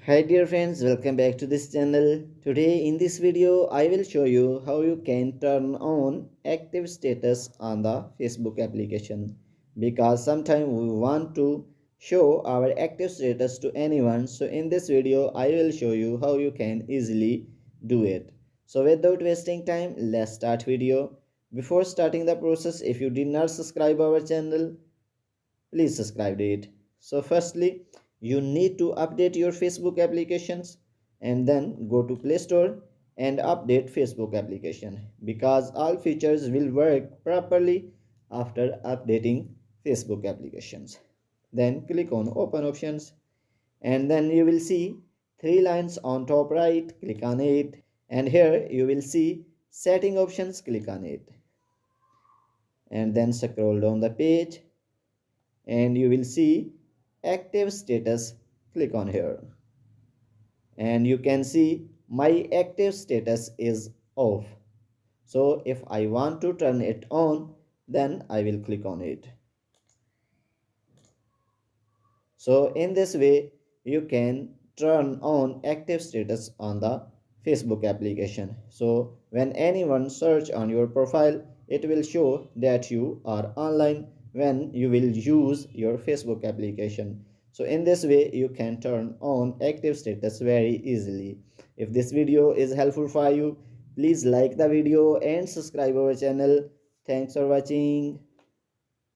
Hi dear friends, welcome back to this channel. Today in this video I will show you how you can turn on active status on the Facebook application, because sometimes we want to show our active status to anyone. So in this video I will show you how you can easily do it. So without wasting time, let's start video. Before starting the process, if you did not subscribe our channel, please subscribe to it. So firstly, you need to update your Facebook applications, and then go to Play Store and update Facebook application, because all features will work properly after updating Facebook applications. Then click on open options, and then you will see three lines on top right. Click on it, and here you will see setting options. Click on it, and then scroll down the page, and you will see active status. Click on here, and you can see my active status is off. So if I want to turn it on, then I will click on it. So in this way you can turn on active status on the Facebook application. So when anyone search on your profile, it will show that you are online when you will use your Facebook application. So in this way you can turn on active status very easily. If this video is helpful for you, please like the video and subscribe our channel. Thanks for watching.